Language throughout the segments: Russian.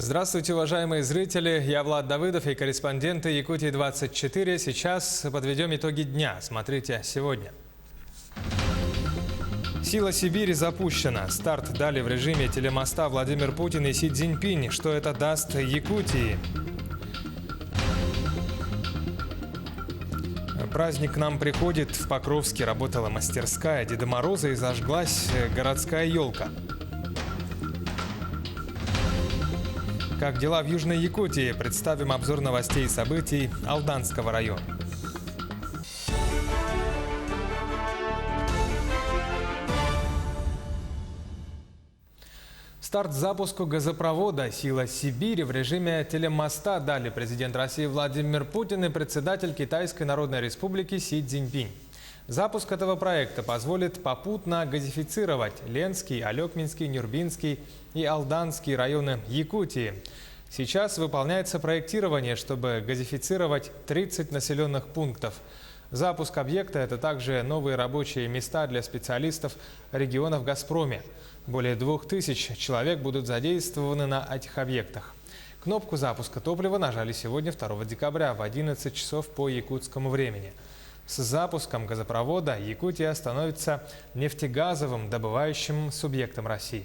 Здравствуйте, уважаемые зрители! Я Влад Давыдов и корреспонденты Якутии-24. Сейчас подведем итоги дня. Смотрите сегодня. Сила Сибири запущена. Старт дали в режиме телемоста Владимир Путин и Си Цзиньпинь. Что это даст Якутии? Праздник к нам приходит. В Покровске работала мастерская Деда Мороза и зажглась городская елка. Как дела в Южной Якутии? Представим обзор новостей и событий Алданского района. Старт запуску газопровода «Сила Сибири» в режиме телемоста дали президент России Владимир Путин и председатель Китайской Народной Республики Си Цзиньпинь. Запуск этого проекта позволит попутно газифицировать Ленский, Алекминский, Нюрбинский и Алданский районы Якутии. Сейчас выполняется проектирование, чтобы газифицировать 30 населенных пунктов. Запуск объекта – это также новые рабочие места для специалистов регионов в «Газпроме». Более 2000 человек будут задействованы на этих объектах. Кнопку запуска топлива нажали сегодня, 2 декабря, в 11 часов по якутскому времени. С запуском газопровода Якутия становится нефтегазовым добывающим субъектом России.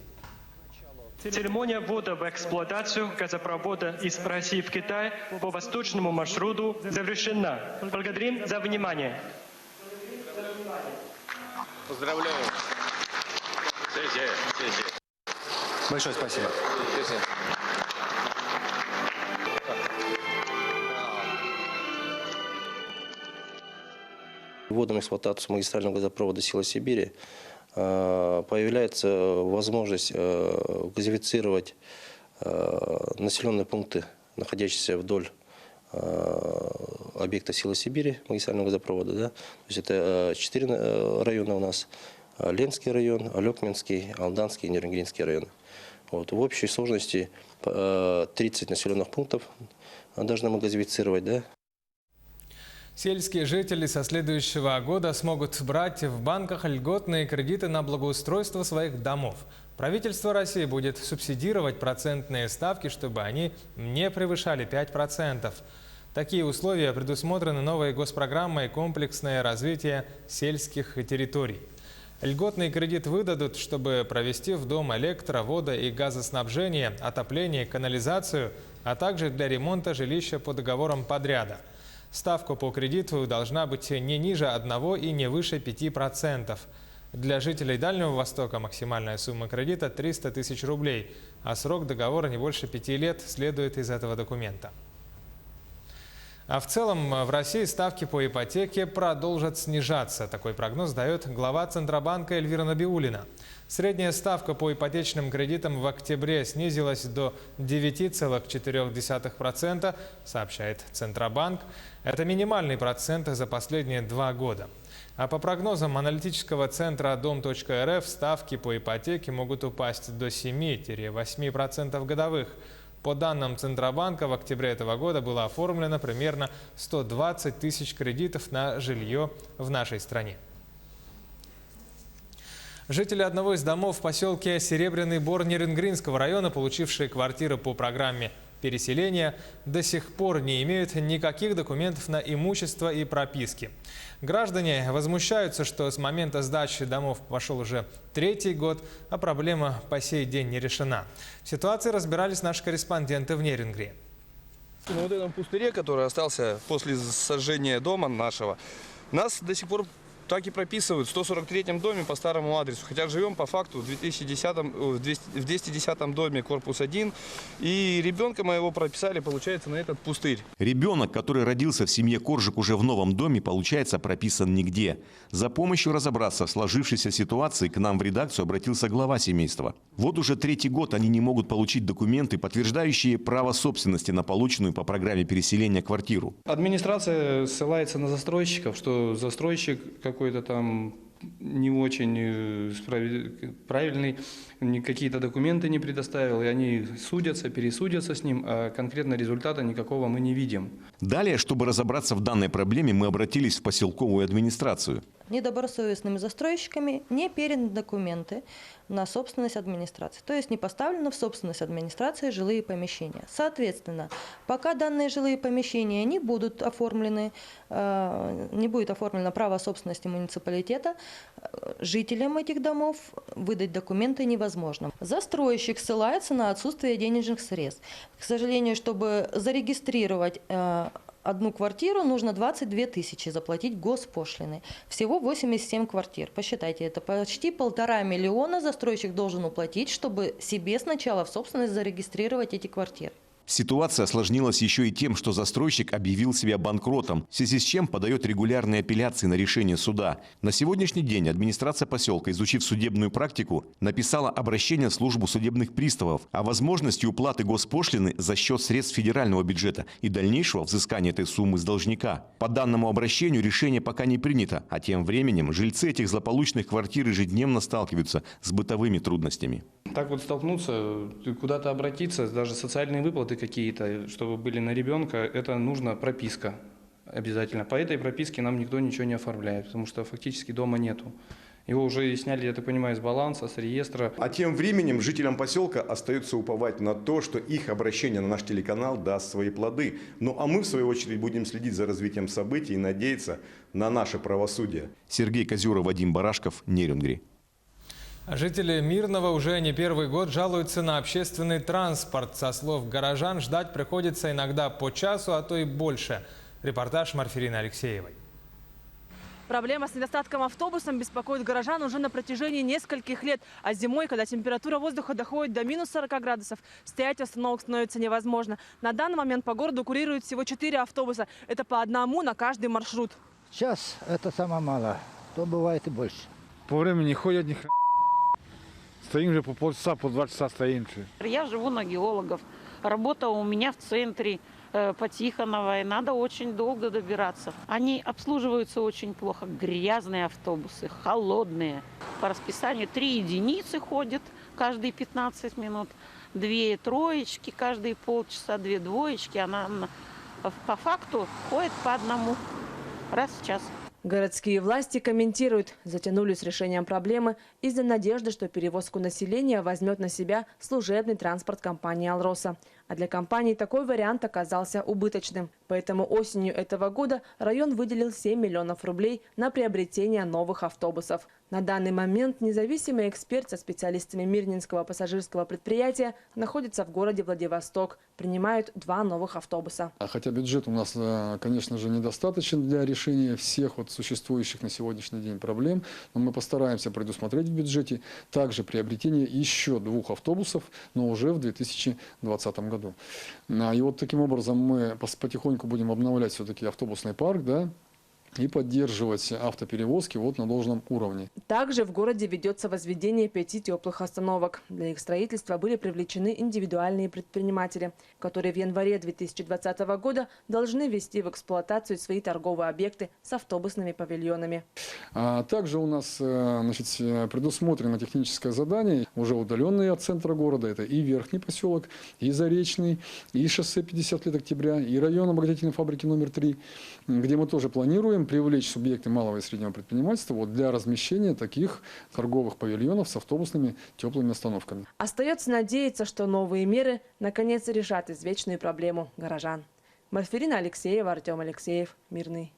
Церемония ввода в эксплуатацию газопровода из России в Китай по восточному маршруту завершена. Благодарим за внимание. Поздравляю. Большое спасибо. Вводом в эксплуатацию магистрального газопровода «Сила Сибири» появляется возможность газифицировать населенные пункты, находящиеся вдоль объекта «Сила Сибири», магистрального газопровода. Да? То есть это 4 района у нас: Ленский район, Алекминский, Алданский и Нюрбинский районы. Вот. В общей сложности 30 населенных пунктов должны мы газифицировать. Да? Сельские жители со следующего года смогут брать в банках льготные кредиты на благоустройство своих домов. Правительство России будет субсидировать процентные ставки, чтобы они не превышали 5%. Такие условия предусмотрены новой госпрограммой «Комплексное развитие сельских территорий». Льготный кредит выдадут, чтобы провести в дом электро-, водо- и газоснабжение, отопление, канализацию, а также для ремонта жилища по договорам подряда. Ставка по кредиту должна быть не ниже 1 и не выше 5%. Для жителей Дальнего Востока максимальная сумма кредита – 300 тысяч рублей, а срок договора не больше 5 лет, следует из этого документа. А в целом в России ставки по ипотеке продолжат снижаться. Такой прогноз дает глава Центробанка Эльвира Набиуллина. Средняя ставка по ипотечным кредитам в октябре снизилась до 9,4%, сообщает Центробанк. Это минимальный процент за последние 2 года. А по прогнозам аналитического центра Дом.рф, ставки по ипотеке могут упасть до 7-8% годовых. По данным Центробанка, в октябре этого года было оформлено примерно 120 тысяч кредитов на жилье в нашей стране. Жители одного из домов в поселке Серебряный Бор Нерюнгринского района, получившие квартиры по программе переселения, до сих пор не имеют никаких документов на имущество и прописки. Граждане возмущаются, что с момента сдачи домов пошел уже 3-й год, а проблема по сей день не решена. В ситуации разбирались наши корреспонденты в Нерюнгри. На вот этом пустыре, который остался после сожжения дома нашего, нас до сих пор так и прописывают в 143-м доме по старому адресу. Хотя живем по факту в 210-м доме, корпус 1. И ребенка моего прописали, получается, на этот пустырь. Ребенок, который родился в семье Коржик уже в новом доме, получается, прописан нигде. За помощью разобраться в сложившейся ситуации к нам в редакцию обратился глава семейства. Вот уже 3-й год они не могут получить документы, подтверждающие право собственности на полученную по программе переселения квартиру. Администрация ссылается на застройщиков, что застройщик какой-то там не очень правильный, какие-то документы не предоставил, и они судятся, пересудятся с ним, а конкретно результата никакого мы не видим. Далее, чтобы разобраться в данной проблеме, мы обратились в поселковую администрацию. Недобросовестными застройщиками не переданы документы на собственность администрации, то есть не поставлены в собственность администрации жилые помещения. Соответственно, пока данные жилые помещения не будут оформлены, не будет оформлено право собственности муниципалитета, жителям этих домов выдать документы невозможно. Застройщик ссылается на отсутствие денежных средств. К сожалению, чтобы зарегистрировать одну квартиру, нужно 22 тысячи заплатить госпошлины. Всего 87 квартир. Посчитайте, это почти 1,5 миллиона застройщик должен уплатить, чтобы себе сначала в собственность зарегистрировать эти квартиры. Ситуация осложнилась еще и тем, что застройщик объявил себя банкротом, в связи с чем подает регулярные апелляции на решение суда. На сегодняшний день администрация поселка, изучив судебную практику, написала обращение в службу судебных приставов о возможности уплаты госпошлины за счет средств федерального бюджета и дальнейшего взыскания этой суммы с должника. По данному обращению решение пока не принято, а тем временем жильцы этих злополучных квартир ежедневно сталкиваются с бытовыми трудностями. Так вот столкнуться, куда-то обратиться, даже социальные выплаты какие-то, чтобы были на ребенка, это нужна прописка обязательно. По этой прописке нам никто ничего не оформляет, потому что фактически дома нету. Его уже сняли, я так понимаю, с баланса, с реестра. А тем временем жителям поселка остается уповать на то, что их обращение на наш телеканал даст свои плоды. Ну а мы, в свою очередь, будем следить за развитием событий и надеяться на наше правосудие. Сергей Козюров, Вадим Барашков, Нерюнгри. Жители Мирного уже не первый год жалуются на общественный транспорт. Со слов горожан, ждать приходится иногда по часу, а то и больше. Репортаж Марфирины Алексеевой. Проблема с недостатком автобусов беспокоит горожан уже на протяжении нескольких лет. А зимой, когда температура воздуха доходит до минус 40 градусов, стоять остановок становится невозможно. На данный момент по городу курируют всего 4 автобуса. Это по одному на каждый маршрут. Сейчас это самое мало, то бывает и больше. По времени ходят ни хрена. Стоим же по полчаса, по 2 часа стоим. Я живу на геологов. Работа у меня в центре, по Тихоновой. Надо очень долго добираться. Они обслуживаются очень плохо. Грязные автобусы, холодные. По расписанию 3 единицы ходят каждые 15 минут. 2 троечки каждые полчаса, 2 двоечки. Она по факту ходит по одному раз в час. Городские власти комментируют, затянули с решением проблемы из-за надежды, что перевозку населения возьмет на себя служебный транспорт компании «Алроса». А для компании такой вариант оказался убыточным. Поэтому осенью этого года район выделил 7 миллионов рублей на приобретение новых автобусов. На данный момент независимый эксперт со специалистами Мирнинского пассажирского предприятия находится в городе Владивосток. Принимают 2 новых автобуса. Хотя бюджет у нас, конечно же, недостаточен для решения всех существующих на сегодняшний день проблем, но мы постараемся предусмотреть в бюджете также приобретение еще 2 автобусов, но уже в 2020 году. И вот таким образом мы потихоньку будем обновлять все-таки автобусный парк, да, и поддерживать автоперевозки на должном уровне. Также в городе ведется возведение 5 теплых остановок. Для их строительства были привлечены индивидуальные предприниматели, которые в январе 2020 года должны ввести в эксплуатацию свои торговые объекты с автобусными павильонами. Также у нас предусмотрено техническое задание, уже удаленные от центра города. Это и Верхний поселок, и Заречный, и шоссе 50 лет октября, и район обогатительной фабрики номер 3, где мы тоже планируем привлечь субъекты малого и среднего предпринимательства для размещения таких торговых павильонов с автобусными теплыми остановками. Остается надеяться, что новые меры наконец решат извечную проблему горожан. Марфирина Алексеева, Артем Алексеев, Мирный.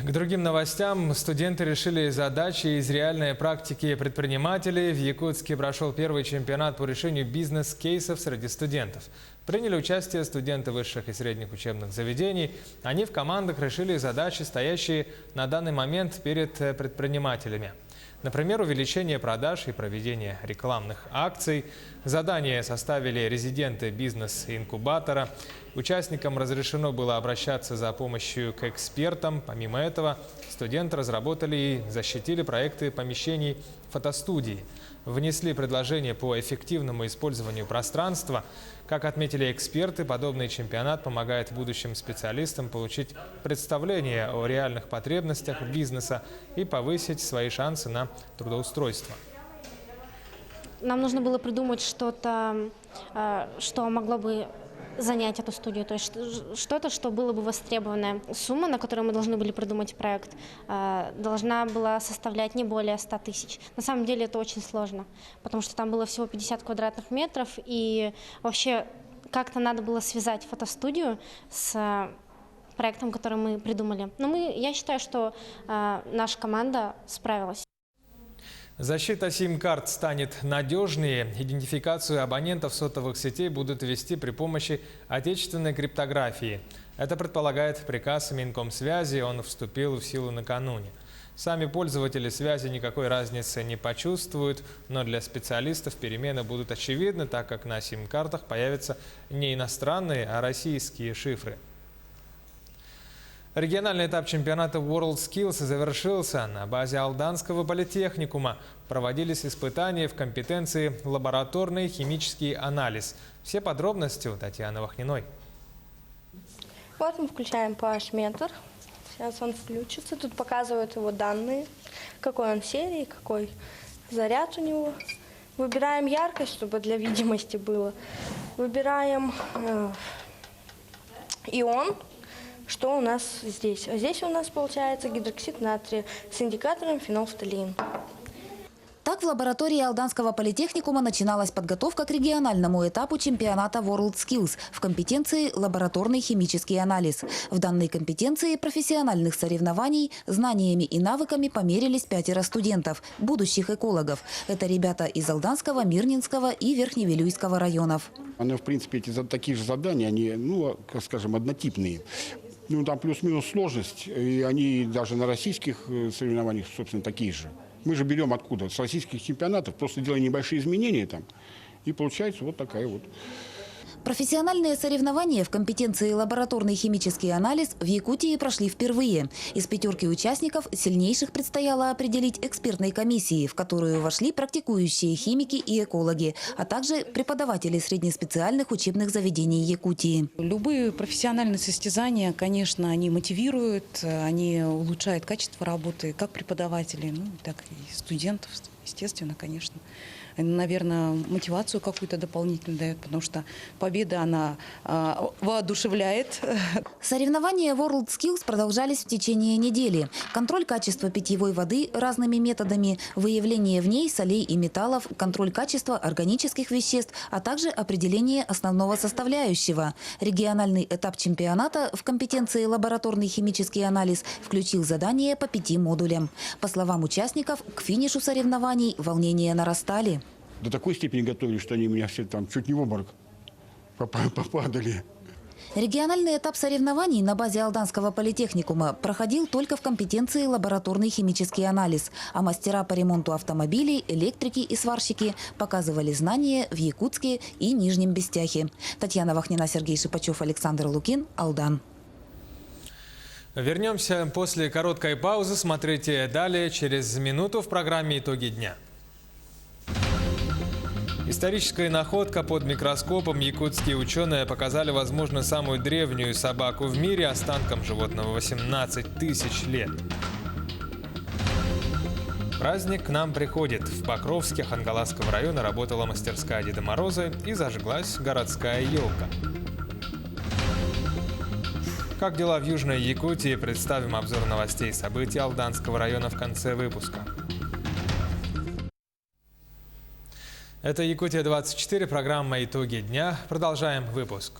К другим новостям. Студенты решили задачи из реальной практики предпринимателей. В Якутске прошел первый чемпионат по решению бизнес-кейсов среди студентов. Приняли участие студенты высших и средних учебных заведений. Они в командах решили задачи, стоящие на данный момент перед предпринимателями. Например, увеличение продаж и проведение рекламных акций. Задания составили резиденты бизнес-инкубатора. Участникам разрешено было обращаться за помощью к экспертам. Помимо этого, студенты разработали и защитили проекты помещений фотостудии. Внесли предложения по эффективному использованию пространства. Как отметили эксперты, подобный чемпионат помогает будущим специалистам получить представление о реальных потребностях бизнеса и повысить свои шансы на трудоустройство. Нам нужно было придумать что-то, что могло бы занять эту студию, то есть что-то, что было бы востребованное. Сумма, на которую мы должны были придумать проект, должна была составлять не более 100 тысяч. На самом деле это очень сложно, потому что там было всего 50 квадратных метров, и вообще как-то надо было связать фотостудию с проектом, который мы придумали. Но я считаю, что наша команда справилась. Защита сим-карт станет надежнее. Идентификацию абонентов сотовых сетей будут вести при помощи отечественной криптографии. Это предполагает приказ Минкомсвязи, он вступил в силу накануне. Сами пользователи связи никакой разницы не почувствуют, но для специалистов перемены будут очевидны, так как на сим-картах появятся не иностранные, а российские шифры. Региональный этап чемпионата WorldSkills завершился. На базе Алданского политехникума проводились испытания в компетенции лабораторный химический анализ. Все подробности у Татьяны Вахниной. Вот мы включаем pH-метр. Сейчас он включится. Тут показывают его данные, какой он серии, какой заряд у него. Выбираем яркость, чтобы для видимости было. Выбираем ион. Что у нас здесь? Здесь у нас получается гидроксид натрия с индикатором фенолфталеин. Так в лаборатории Алданского политехникума начиналась подготовка к региональному этапу чемпионата WorldSkills в компетенции лабораторный химический анализ. В данной компетенции профессиональных соревнований знаниями и навыками померились 5 студентов, будущих экологов. Это ребята из Алданского, Мирнинского и Верхневилюйского районов. В принципе, такие же задания, они, скажем, однотипные. Там плюс-минус сложность, и они даже на российских соревнованиях, собственно, такие же. Мы же берем откуда? С российских чемпионатов, просто делаем небольшие изменения там, и получается вот такая вот. Профессиональные соревнования в компетенции лабораторный химический анализ в Якутии прошли впервые. Из 5 участников сильнейших предстояло определить экспертной комиссии, в которую вошли практикующие химики и экологи, а также преподаватели среднеспециальных учебных заведений Якутии. Любые профессиональные состязания, конечно, они мотивируют, они улучшают качество работы как преподавателей, так и студентов, естественно, конечно. Наверное, мотивацию какую-то дополнительную дает, потому что победа, она воодушевляет. Соревнования WorldSkills продолжались в течение недели. Контроль качества питьевой воды разными методами, выявление в ней солей и металлов, контроль качества органических веществ, а также определение основного составляющего. Региональный этап чемпионата в компетенции лабораторный химический анализ включил задания по 5 модулям. По словам участников, к финишу соревнований волнения нарастали. До такой степени готовились, что они меня все там чуть не в обморок попадали. Региональный этап соревнований на базе Алданского политехникума проходил только в компетенции лабораторный химический анализ, а мастера по ремонту автомобилей, электрики и сварщики показывали знания в Якутске и Нижнем Бестяхе. Татьяна Вахнина, Сергей Шипачев, Александр Лукин, Алдан. Вернемся после короткой паузы. Смотрите далее через минуту в программе «Итоги дня». Историческая находка под микроскопом. Якутские ученые показали, возможно, самую древнюю собаку в мире. Останкам животного 18 тысяч лет. Праздник к нам приходит. В Покровске Хангаласского района работала мастерская Деда Мороза и зажглась городская елка. Как дела в Южной Якутии? Представим обзор новостей и событий Алданского района в конце выпуска. Это Якутия-24, программа «Итоги дня». Продолжаем выпуск.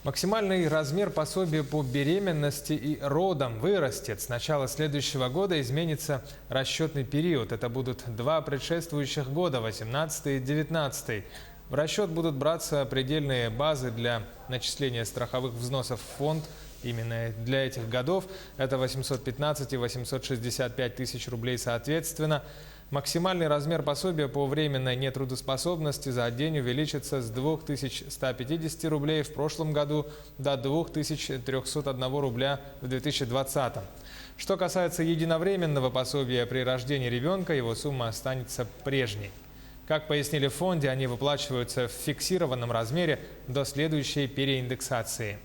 Максимальный размер пособия по беременности и родам вырастет. С начала следующего года изменится расчетный период. Это будут 2 предшествующих года, 18 и 19. В расчет будут браться предельные базы для начисления страховых взносов в фонд. Именно для этих годов это 815 и 865 тысяч рублей соответственно. Максимальный размер пособия по временной нетрудоспособности за день увеличится с 2150 рублей в прошлом году до 2301 рубля в 2020. Что касается единовременного пособия при рождении ребенка, его сумма останется прежней. Как пояснили в фонде, они выплачиваются в фиксированном размере до следующей переиндексации.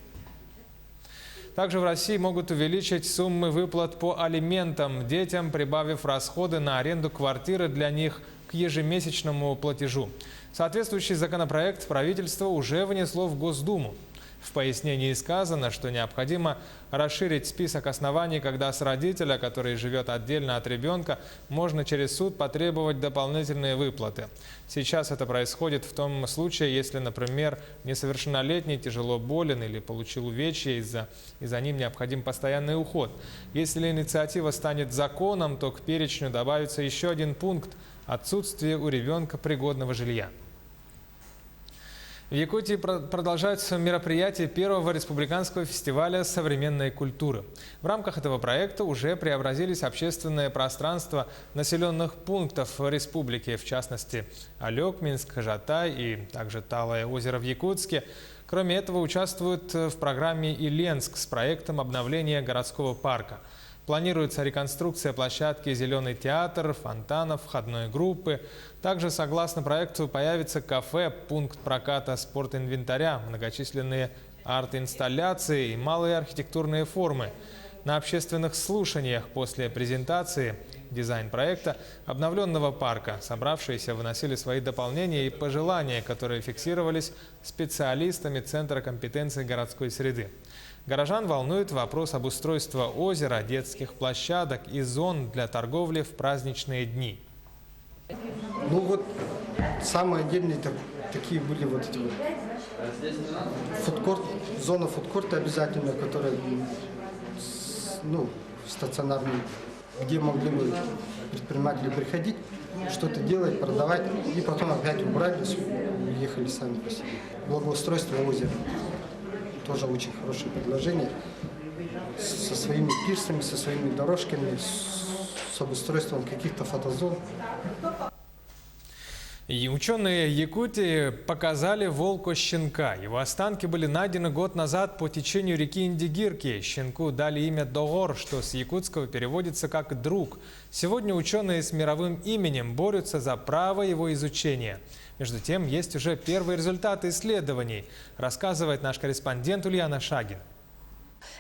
Также в России могут увеличить суммы выплат по алиментам детям, прибавив расходы на аренду квартиры для них к ежемесячному платежу. Соответствующий законопроект правительство уже внесло в Госдуму. В пояснении сказано, что необходимо расширить список оснований, когда с родителя, который живет отдельно от ребенка, можно через суд потребовать дополнительные выплаты. Сейчас это происходит в том случае, если, например, несовершеннолетний тяжело болен или получил увечья, и за ним необходим постоянный уход. Если инициатива станет законом, то к перечню добавится еще один пункт – отсутствие у ребенка пригодного жилья. В Якутии продолжаются мероприятия первого республиканского фестиваля современной культуры. В рамках этого проекта уже преобразились общественное пространство населенных пунктов республики, в частности, Алекминск, Жатай и также Талое озеро в Якутске. Кроме этого, участвуют в программе и Ленск с проектом обновления городского парка. Планируется реконструкция площадки «Зеленый театр», фонтанов, входной группы. Также, согласно проекту, появится кафе, пункт проката спортинвентаря, многочисленные арт-инсталляции и малые архитектурные формы. На общественных слушаниях после презентации дизайн-проекта обновленного парка собравшиеся выносили свои дополнения и пожелания, которые фиксировались специалистами Центра компетенции городской среды. Горожан волнует вопрос обустройства озера, детских площадок и зон для торговли в праздничные дни. Ну вот самые отдельные такие были вот эти вот фудкорт, зона фудкорта обязательно, которая стационарная, где могли бы предприниматели приходить, что-то делать, продавать, и потом опять убрались, уехали сами по себе. Благоустройство озера. Тоже очень хорошее предложение. Со своими пирсами, со своими дорожками, с обустройством каких-то фотозон. И ученые Якутии показали волка-щенка. Его останки были найдены год назад по течению реки Индигирки. Щенку дали имя Догор, что с якутского переводится как «друг». Сегодня ученые с мировым именем борются за право его изучения. Между тем, есть уже первые результаты исследований, рассказывает наш корреспондент Ульяна Шагин.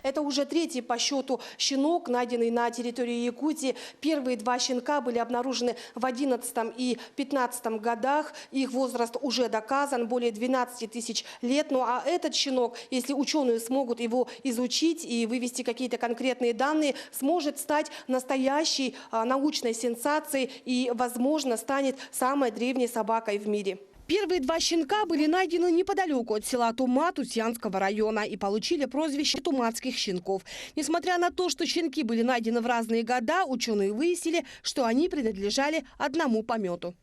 Это уже третий по счету щенок, найденный на территории Якутии. Первые два щенка были обнаружены в 2011 и 2015 годах. Их возраст уже доказан, более 12 тысяч лет. Ну а этот щенок, если ученые смогут его изучить и вывести какие-то конкретные данные, сможет стать настоящей научной сенсацией и, возможно, станет самой древней собакой в мире. Первые два щенка были найдены неподалеку от села Тумат Устьянского района и получили прозвище туматских щенков. Несмотря на то, что щенки были найдены в разные года, ученые выяснили, что они принадлежали одному помету.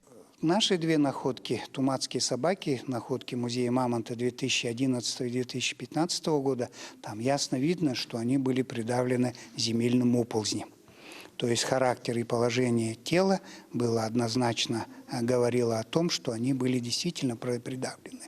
Наши две находки, туматские собаки, находки музея Мамонта 2011 и 2015 года, там ясно видно, что они были придавлены земельным оползнем. То есть характер и положение тела было однозначно говорило о том, что они были действительно придавлены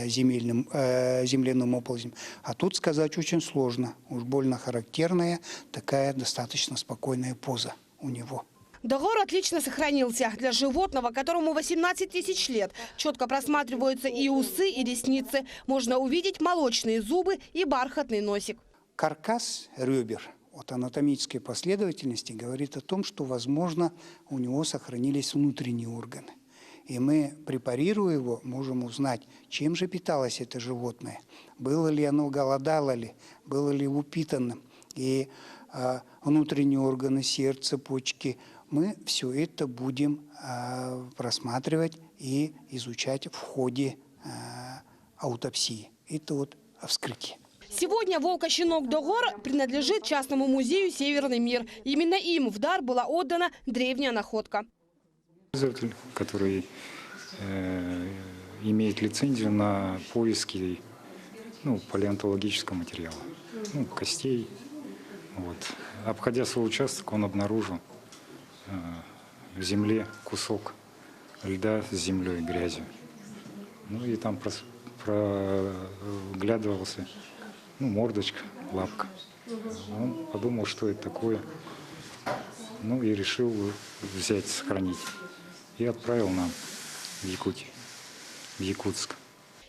земляным оползнем. А тут сказать очень сложно. Уж больно характерная такая достаточно спокойная поза у него. Догор отлично сохранился. Для животного, которому 18 тысяч лет, четко просматриваются и усы, и ресницы. Можно увидеть молочные зубы и бархатный носик. Каркас ребер от анатомической последовательности говорит о том, что, возможно, у него сохранились внутренние органы. И мы, препарируя его, можем узнать, чем же питалось это животное. Было ли оно, голодало ли, было ли упитанным. И внутренние органы, сердце, почки, мы все это будем просматривать и изучать в ходе аутопсии. Это вот вскрытие. Сегодня волка-щенок Догор принадлежит частному музею «Северный мир». Именно им в дар была отдана древняя находка. Исследователь, который имеет лицензию на поиски палеонтологического материала, костей. Вот. Обходя свой участок, он обнаружил в земле кусок льда с землей и грязью. Ну и там проглядывался мордочка, лапка. Он подумал, что это такое, и решил взять, сохранить. И отправил нам в Якутии, в Якутск.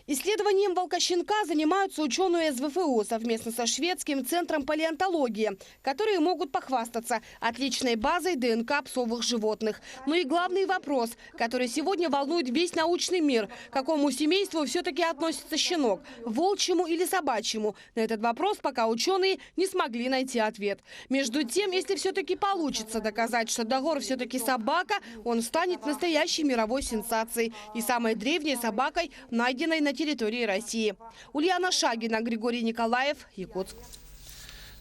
Исследованием волкощенка занимаются ученые СВФУ совместно со шведским центром палеонтологии, которые могут похвастаться отличной базой ДНК псовых животных. Но и главный вопрос, который сегодня волнует весь научный мир: к какому семейству все-таки относится щенок – волчьему или собачьему? На этот вопрос пока ученые не смогли найти ответ. Между тем, если все-таки получится доказать, что Дагор все-таки собака, он станет настоящей мировой сенсацией и самой древней собакой, найденной на территории России. Ульяна Шагина, Григорий Николаев, Якутск.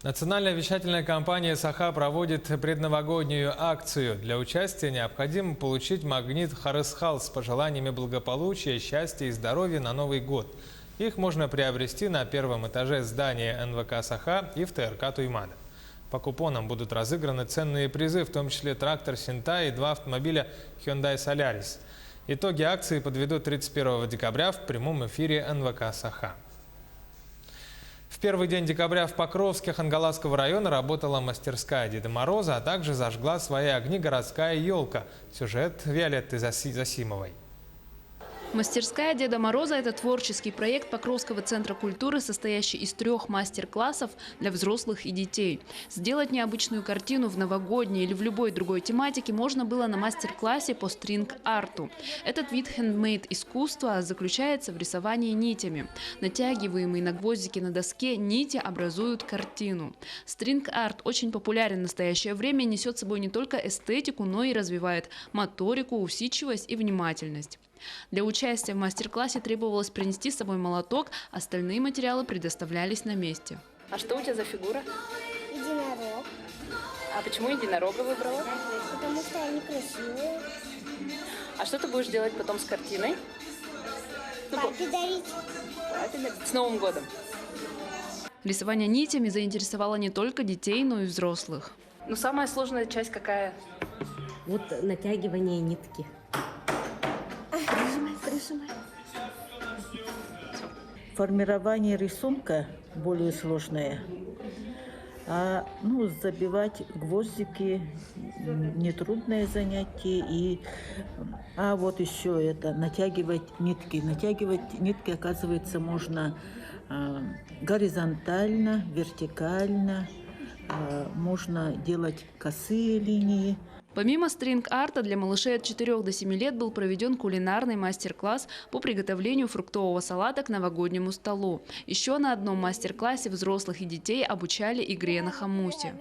Национальная вещательная компания «Саха» проводит предновогоднюю акцию. Для участия необходимо получить магнит «Харысхал» с пожеланиями благополучия, счастья и здоровья на Новый год. Их можно приобрести на первом этаже здания НВК «Саха» и в ТРК «Туймада». По купонам будут разыграны ценные призы, в том числе трактор «Синтай» и 2 автомобиля Hyundai Solaris. Итоги акции подведут 31 декабря в прямом эфире НВК «Саха». В первый день декабря в Покровске Хангаласского района работала мастерская Деда Мороза, а также зажгла свои огни городская елка. Сюжет Виолетты Засимовой. Мастерская Деда Мороза – это творческий проект Покровского центра культуры, состоящий из 3 мастер-классов для взрослых и детей. Сделать необычную картину в новогодней или в любой другой тематике можно было на мастер-классе по стринг-арту. Этот вид хендмейд-искусства заключается в рисовании нитями. Натягиваемые на гвоздики на доске нити образуют картину. Стринг-арт очень популярен в настоящее время и несет с собой не только эстетику, но и развивает моторику, усидчивость и внимательность. Для участия в мастер-классе требовалось принести с собой молоток, остальные материалы предоставлялись на месте. А что у тебя за фигура? Единорог. А почему единорога выбрала? Потому что они красивые. А что ты будешь делать потом с картиной? Папе дарить. С Новым годом! Рисование нитями заинтересовало не только детей, но и взрослых. Но самая сложная часть какая? Вот натягивание нитки. Формирование рисунка более сложное, а забивать гвоздики нетрудное занятие. А вот еще это натягивать нитки. Натягивать нитки, оказывается, можно горизонтально, вертикально, можно делать косые линии. Помимо стринг-арта для малышей от 4 до 7 лет был проведен кулинарный мастер-класс по приготовлению фруктового салата к новогоднему столу. Еще на одном мастер-классе взрослых и детей обучали игре на хомусе.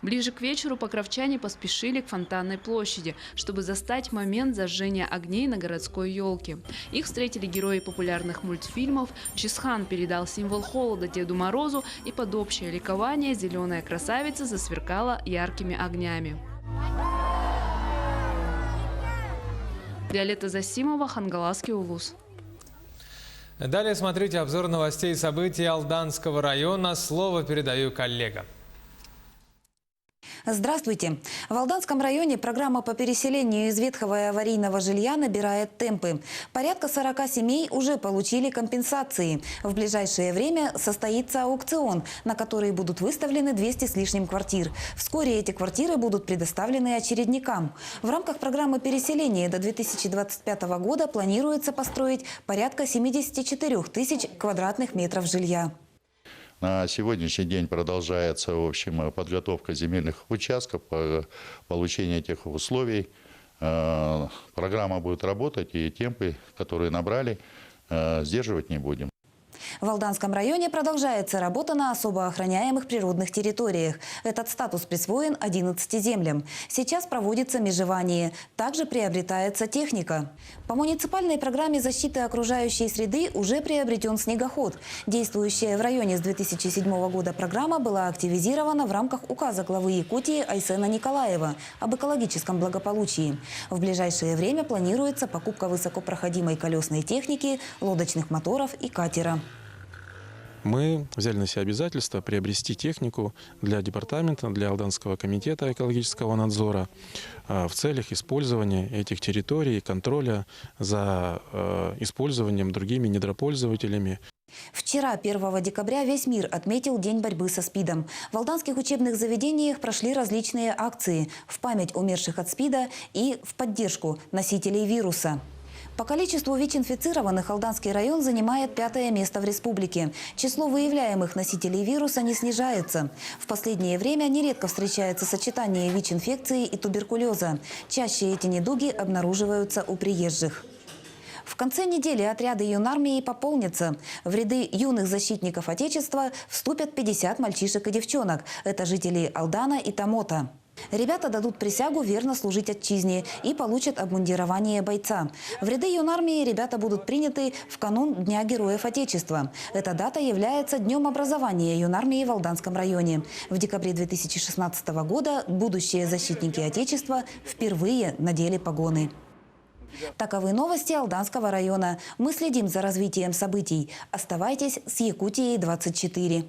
Ближе к вечеру покровчане поспешили к Фонтанной площади, чтобы застать момент зажжения огней на городской елке. Их встретили герои популярных мультфильмов. Чисхан передал символ холода Деду Морозу, и под общее ликование зеленая красавица засверкала яркими огнями. Виолетта Засимова, Хангаласский улус. Далее смотрите обзор новостей и событий Алданского района. Слово передаю коллегам. Здравствуйте. В Алданском районе программа по переселению из ветхого и аварийного жилья набирает темпы. Порядка 40 семей уже получили компенсации. В ближайшее время состоится аукцион, на который будут выставлены 200 с лишним квартир. Вскоре эти квартиры будут предоставлены очередникам. В рамках программы переселения до 2025 года планируется построить порядка 74 тысяч квадратных метров жилья. На сегодняшний день продолжается, в общем, подготовка земельных участков по получению этих условий. Программа будет работать, и темпы, которые набрали, сдерживать не будем. В Алданском районе продолжается работа на особо охраняемых природных территориях. Этот статус присвоен 11 землям. Сейчас проводится межевание. Также приобретается техника. По муниципальной программе защиты окружающей среды уже приобретен снегоход. Действующая в районе с 2007 года программа была активизирована в рамках указа главы Якутии Айсена Николаева об экологическом благополучии. В ближайшее время планируется покупка высокопроходимой колесной техники, лодочных моторов и катера. Мы взяли на себя обязательство приобрести технику для департамента, для Алданского комитета экологического надзора в целях использования этих территорий и контроля за использованием другими недропользователями. Вчера, 1 декабря, весь мир отметил День борьбы со СПИДом. В алданских учебных заведениях прошли различные акции в память умерших от СПИДа и в поддержку носителей вируса. По количеству ВИЧ-инфицированных Алданский район занимает 5-е место в республике. Число выявляемых носителей вируса не снижается. В последнее время нередко встречается сочетание ВИЧ-инфекции и туберкулеза. Чаще эти недуги обнаруживаются у приезжих. В конце недели отряды юнармии пополнятся. В ряды юных защитников Отечества вступят 50 мальчишек и девчонок. Это жители Алдана и Тамота. Ребята дадут присягу верно служить отчизне и получат обмундирование бойца. В ряды юнармии ребята будут приняты в канун Дня Героев Отечества. Эта дата является днем образования юнармии в Алданском районе. В декабре 2016 года будущие защитники Отечества впервые надели погоны. Таковы новости Алданского района. Мы следим за развитием событий. Оставайтесь с Якутией 24.